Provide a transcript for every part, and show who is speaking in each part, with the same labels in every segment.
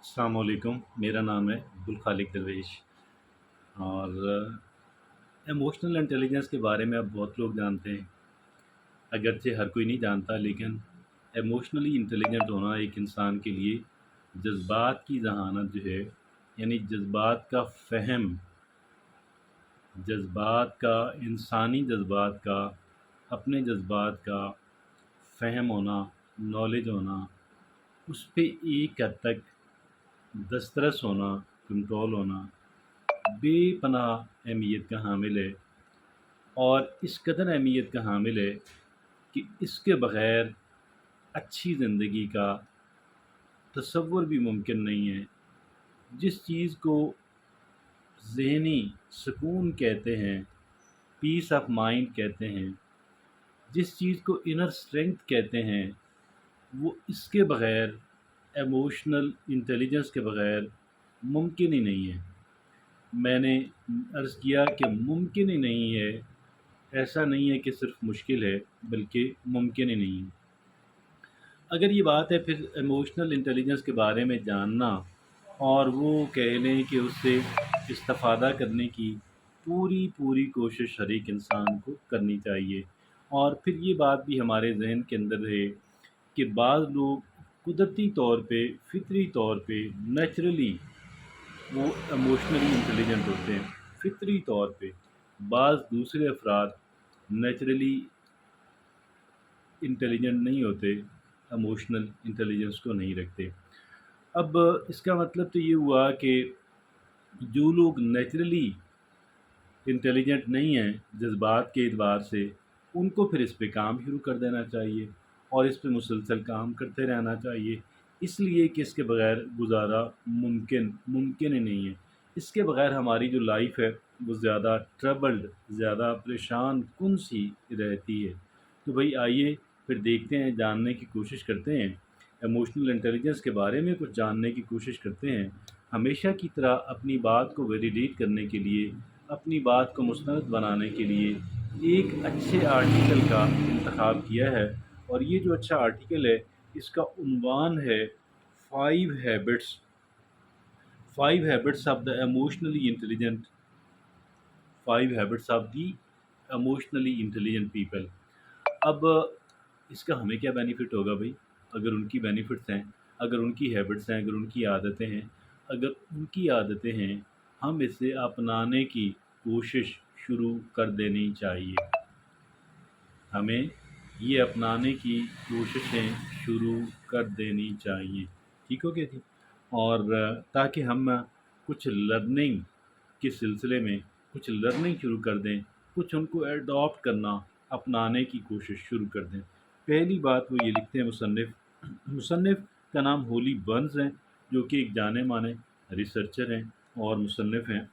Speaker 1: السلام علیکم، میرا نام ہے عبدالخالق درویش اور ایموشنل انٹیلیجنس کے بارے میں اب بہت لوگ جانتے ہیں، اگرچہ ہر کوئی نہیں جانتا، لیکن ایموشنلی انٹیلیجنٹ ہونا ایک انسان کے لیے جذبات کی ذہانت جو ہے، یعنی جذبات کا فہم، جذبات کا، انسانی جذبات کا، اپنے جذبات کا فہم ہونا، نالج ہونا، اس پہ ایک حد تک دسترس ہونا، کنٹرول ہونا بے پناہ اہمیت کا حامل ہے، اور اس قدر اہمیت کا حامل ہے کہ اس کے بغیر اچھی زندگی کا تصور بھی ممکن نہیں ہے۔ جس چیز کو ذہنی سکون کہتے ہیں، پیس آف مائنڈ کہتے ہیں، جس چیز کو انر اسٹرینگتھ کہتے ہیں، وہ اس کے بغیر، ایموشنل انٹیلیجنس کے بغیر ممکن ہی نہیں ہے۔ میں نے عرض کیا کہ ممکن ہی نہیں ہے، ایسا نہیں ہے کہ صرف مشکل ہے، بلکہ ممکن ہی نہیں ہے۔ اگر یہ بات ہے پھر ایموشنل انٹیلیجنس کے بارے میں جاننا، اور وہ کہہ لیں کہ اس سے استفادہ کرنے کی پوری کوشش ہر ایک انسان کو کرنی چاہیے، اور پھر یہ بات بھی ہمارے ذہن کے اندر رہے کہ بعض لوگ قدرتی طور پہ، فطری طور پہ، نیچرلی وہ ایموشنلی انٹیلیجنٹ ہوتے ہیں، فطری طور پہ۔ بعض دوسرے افراد نیچرلی انٹیلیجنٹ نہیں ہوتے، ایموشنل انٹیلیجنس کو نہیں رکھتے۔ اب اس کا مطلب تو یہ ہوا کہ جو لوگ نیچرلی انٹیلیجنٹ نہیں ہیں جذبات کے اعتبار سے، ان کو پھر اس پہ کام شروع کر دینا چاہیے، اور اس پہ مسلسل کام کرتے رہنا چاہیے، اس لیے کہ اس کے بغیر گزارا ممکن ہی نہیں ہے۔ اس کے بغیر ہماری جو لائف ہے وہ زیادہ ٹربلڈ، زیادہ پریشان کن سی رہتی ہے۔ تو بھئی آئیے پھر دیکھتے ہیں، جاننے کی کوشش کرتے ہیں، ایموشنل انٹیلیجنس کے بارے میں کچھ جاننے کی کوشش کرتے ہیں۔ ہمیشہ کی طرح اپنی بات کو ویلیڈیٹ کرنے کے لیے، اپنی بات کو مستند بنانے کے لیے ایک اچھے آرٹیکل کا انتخاب کیا ہے، اور یہ جو اچھا آرٹیکل ہے اس کا عنوان ہے five habits of the emotionally intelligent, people. اب اس کا ہمیں کیا بینیفٹ ہوگا بھائی؟ اگر ان کی بینیفٹس ہیں، اگر ان کی ہیبٹس ہیں، اگر ان کی عادتیں ہیں، ہم اسے اپنانے کی کوشش شروع کر دینی چاہیے۔ ہمیں یہ اپنانے کی کوششیں شروع کر دینی چاہیے، ٹھیک ہو گیا جی؟ اور تاکہ ہم کچھ لرننگ کے سلسلے میں کچھ لرننگ شروع کر دیں، کچھ ان کو ایڈاپٹ کرنا، اپنانے کی کوشش شروع کر دیں۔ پہلی بات وہ یہ لکھتے ہیں مصنف کا نام ہولی برنز ہیں، جو کہ ایک جانے مانے ریسرچر ہیں اور مصنف ہیں۔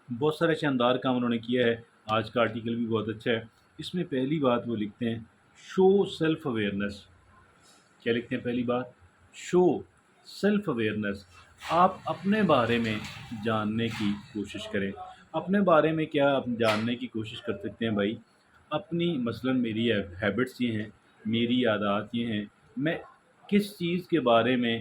Speaker 1: بہت سارے شاندار کام انہوں نے کیا ہے، آج کا آرٹیکل بھی بہت اچھا ہے۔ اس میں پہلی بات وہ لکھتے ہیں شو سیلف اویئرنیس۔ کیا لکھتے ہیں پہلی بات؟ شو سیلف اویئرنیس۔ آپ اپنے بارے میں جاننے کی کوشش کریں۔ اپنے بارے میں کیا آپ جاننے کی کوشش کر سکتے ہیں بھائی؟ اپنی مثلاً میری ہیبٹس یہ ہیں، میری عادات یہ ہیں، میں کس چیز کے بارے میں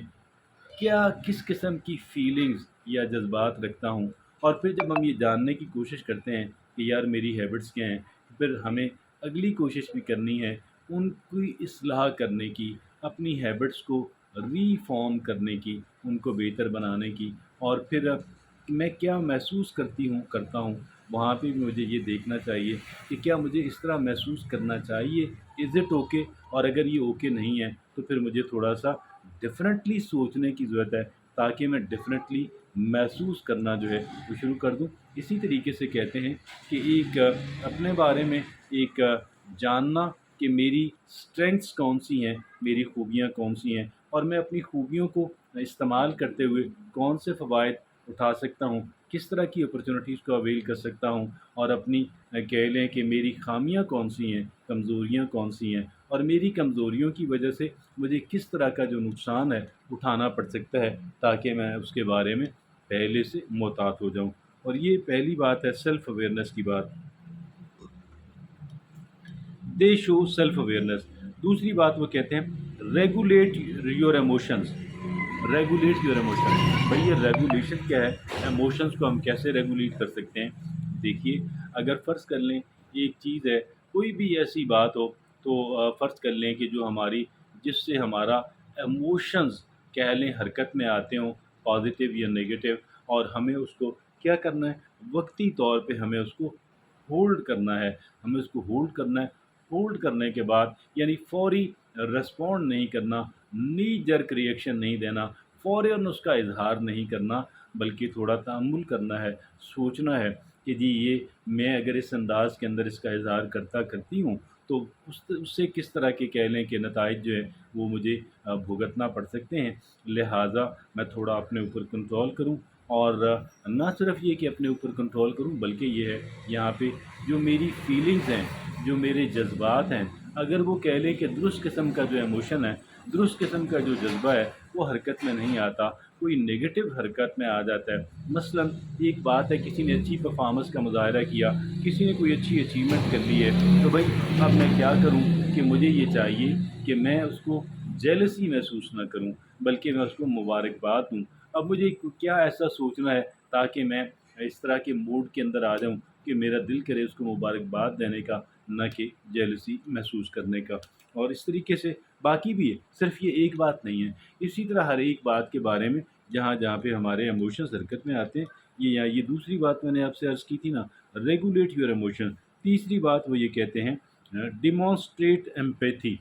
Speaker 1: کس قسم کی فیلنگز یا جذبات رکھتا ہوں، اور پھر جب ہم یہ جاننے کی کوشش کرتے ہیں کہ یار میری ہیبٹس کیا ہیں، پھر ہمیں اگلی کوشش بھی کرنی ہے ان کی اصلاح کرنے کی، اپنی ہیبٹس کو ری فارم کرنے کی، ان کو بہتر بنانے کی، اور پھر میں کیا محسوس کرتا ہوں وہاں پہ بھی مجھے یہ دیکھنا چاہیے کہ کیا مجھے اس طرح محسوس کرنا چاہیے، از اٹ اوکے؟ اور اگر یہ اوکے نہیں ہے تو پھر مجھے تھوڑا سا ڈفرینٹلی سوچنے کی ضرورت ہے، تاکہ میں ڈفرینٹلی محسوس کرنا جو ہے وہ شروع کر دوں۔ اسی طریقے سے کہتے ہیں کہ ایک اپنے بارے میں ایک جاننا کہ میری اسٹرینگثس کون سی ہیں، میری خوبیاں کون سی ہیں، اور میں اپنی خوبیوں کو استعمال کرتے ہوئے کون سے فوائد اٹھا سکتا ہوں، کس طرح کی اپرچونیٹیز کو اویل کر سکتا ہوں، اور اپنی کہہ لیں کہ میری خامیاں کون سی ہیں، کمزوریاں کون سی ہیں، اور میری کمزوریوں کی وجہ سے مجھے کس طرح کا جو نقصان ہے اٹھانا پڑ سکتا ہے، تاکہ میں اس کے بارے میں پہلے سے محتاط ہو جاؤں۔ اور یہ پہلی بات ہے سیلف اویئرنیس کی بات، دے شو سیلف اویئرنیس۔ دوسری بات وہ کہتے ہیں regulate your emotions. Regulate your emotion. भाई ये रेगुलेशन क्या है, इमोशंस को हम कैसे रेगुलेट कर सकते हैं? देखिए, अगर फ़र्ज़ कर लें एक चीज़ है, कोई भी ऐसी बात हो, तो फ़र्ज़ कर लें कि जो हमारी जिससे हमारा इमोशंस कह लें हरकत में आते हों, पॉज़िटिव या नेगेटिव, और हमें उसको क्या करना है, वक़्ती तौर पे हमें उसको होल्ड करना है, हमें उसको होल्ड करना है। होल्ड करने के बाद यानी फ़ौरी रिस्पॉन्ड नहीं करना, नी जर्क रिएक्शन नहीं देना, फ़ौरन उसका इज़हार नहीं करना, बल्कि थोड़ा तअम्मुल करना है, सोचना है कि जी ये मैं अगर इस अंदाज़ के अंदर इसका इज़हार करती हूँ, तो उससे किस तरह के कह लें कि नताइज जो है वो मुझे भुगतना पड़ सकते हैं। लिहाज़ा मैं थोड़ा अपने ऊपर कंट्रोल करूँ, और ना सिर्फ़ ये कि अपने ऊपर कंट्रोल करूँ, बल्कि ये है यहाँ पे जो मेरी फ़ीलिंग्स हैं, जो मेरे जज़्बात हैं, अगर वो कह लें कि दुरुस्त किस्म का जो इमोशन है, दुरुस्त किस्म का जो जज़्बा है, वो हरकत में नहीं आता, कोई नेगेटिव हरकत में आ जाता है। मसलन एक बात है, किसी ने अच्छी परफ़ॉर्मेंस का मुज़ाहरा किया, किसी ने कोई अच्छी अचीवमेंट कर ली है, तो भाई अब मैं क्या करूँ कि मुझे ये चाहिए कि मैं उसको जेलसी महसूस ना करूँ, बल्कि मैं उसको मुबारकबाद दूँ। अब मुझे क्या ऐसा सोचना है ताकि मैं इस तरह के मूड के अंदर आ जाऊँ कि मेरा दिल करे उसको मुबारकबाद देने का, ना कि जेलसी महसूस करने का। और इस तरीके से बाकी भी है, सिर्फ़ ये एक बात नहीं है। इसी तरह हर एक बात के बारे में जहाँ-जहाँ पे हमारे इमोशंस हरकत में आते हैं, ये दूसरी बात मैंने आपसे अर्ज़ की थी ना, रेगुलेट योर इमोशन। तीसरी बात वो ये कहते हैं डेमॉन्स्ट्रेट एम्पैथी।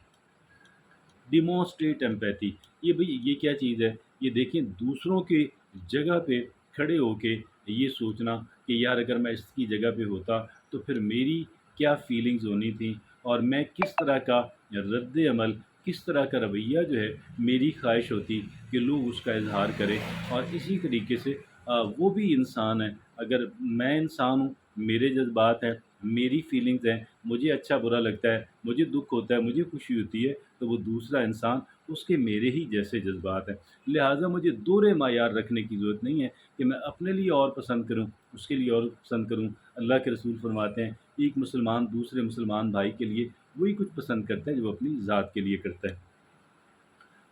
Speaker 1: डिमॉन्स्ट्रेट एम्पैथी, ये भई ये क्या चीज़ है? ये देखें, दूसरों के जगह पे खड़े होके ये सोचना कि यार अगर मैं इसकी जगह पे होता तो फिर मेरी क्या फीलिंग्स होनी थी, और मैं किस तरह का रद्द अमल, किस तरह का रवैया जो है मेरी ख्वाहिश होती कि लोग उसका इज़हार करें। और इसी तरीके से वो भी इंसान है, अगर मैं इंसान हूँ, मेरे जज़्बात हैं, मेरी फीलिंग्स हैं, मुझे अच्छा बुरा लगता है, मुझे दुःख होता है, मुझे खुशी होती है, तो वो दूसरा इंसान उसके मेरे ही जैसे जज़्बात हैं। लिहाज़ा मुझे दोहरे मायार रखने की ज़रूरत नहीं है कि मैं अपने लिए और पसंद करूँ, उसके लिए और पसंद करूँ। अल्लाह के रसूल फरमाते हैं, एक मुसलमान दूसरे मुसलमान भाई के लिए वही कुछ पसंद करता है जो वो अपनी ज़ात के लिए करता है।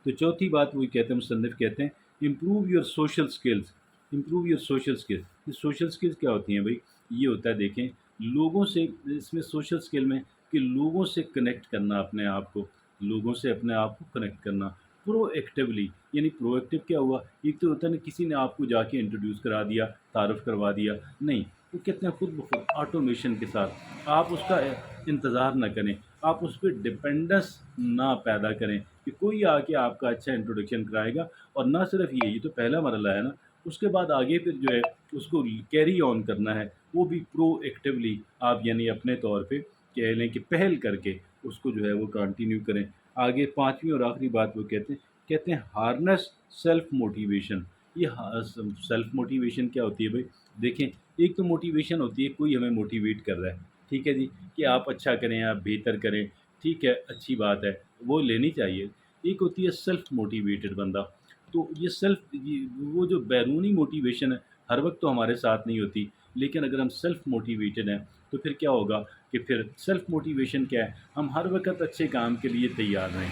Speaker 1: तो चौथी बात वही कहते हैं, मुसन्निफ़ कहते हैं, improve your social skills. Improve your social skills. ये सोशल स्किल्स क्या होती हैं भाई? ये होता है, देखें, लोगों से, इसमें सोशल स्किल में कि लोगों से कनेक्ट करना अपने आप को, लोगों से अपने आप को कनेक्ट करना प्रोएक्टिवली। यानी प्रोएक्टिव क्या हुआ? एक तो होता है ना, किसी ने आपको जाके इंट्रोड्यूस करा दिया, तारुफ़ करवा दिया, नहीं, वो कहते हैं खुद ब खुद ऑटोमेशन के साथ आप उसका इंतज़ार ना करें, आप उस पे डिपेंडेंस ना पैदा करें कि कोई आके आपका अच्छा इंट्रोडक्शन कराएगा। और ना सिर्फ ये तो पहला मरहला है ना, उसके बाद आगे फिर जो है उसको कैरी ऑन करना है, वो भी प्रोएक्टिवली आप, यानी अपने तौर पे कह लें कि पहल करके उसको जो है वो कंटिन्यू करें। आगे पाँचवीं और आखिरी बात वो कहते हैं हार्नेस सेल्फ मोटिवेशन। ये सेल्फ मोटिवेशन क्या होती है भाई? देखें, एक तो मोटिवेशन होती है, कोई हमें मोटिवेट कर रहा है, ठीक है जी, कि आप अच्छा करें, आप बेहतर करें, ठीक है, अच्छी बात है, वो लेनी चाहिए। एक होती है सेल्फ मोटिवेटेड बंदा। तो ये वो जो बैरूनी मोटिवेशन है, हर वक्त तो हमारे साथ नहीं होती, लेकिन अगर हम सेल्फ मोटिवेटेड हैं तो फिर क्या होगा कि फिर सेल्फ मोटिवेशन क्या है, हम हर वक्त अच्छे काम के लिए तैयार रहें,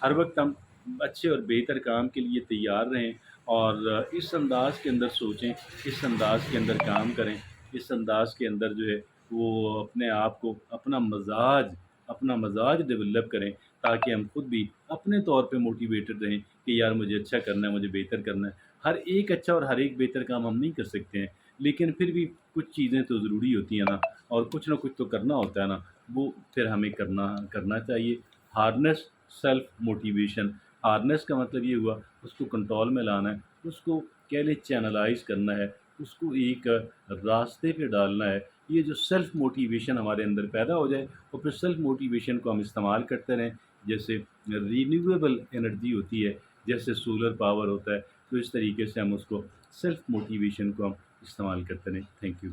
Speaker 1: हर वक्त हम अच्छे और बेहतर काम के लिए तैयार रहें, और इस अंदाज़ के अंदर सोचें, इस अंदाज़ के अंदर काम करें, इस अंदाज़ के अंदर जो है वो अपने आप को, अपना मज़ाज डेवलप करें, ताकि हम खुद भी अपने तौर पे मोटिवेटेड रहें कि यार मुझे अच्छा करना है, मुझे बेहतर करना है। हर एक अच्छा और हर एक बेहतर काम हम नहीं कर सकते हैं, लेकिन फिर भी कुछ चीज़ें तो ज़रूरी होती हैं ना, और कुछ ना कुछ तो करना होता है ना, वो फिर हमें करना करना चाहिए। Harness self motivation. हार्नेस का मतलब ये हुआ उसको कंट्रोल में लाना है, उसको कह लें चैनलाइज़ करना है, उसको एक रास्ते पे डालना है। ये जो सेल्फ मोटिवेशन हमारे अंदर पैदा हो जाए, और फिर सेल्फ मोटिवेशन को हम इस्तेमाल करते रहें, जैसे रिन्यूएबल एनर्जी होती है, जैसे सोलर पावर होता है, तो इस तरीके से हम उसको सेल्फ मोटिवेशन को हम इस्तेमाल करते रहें। Thank you.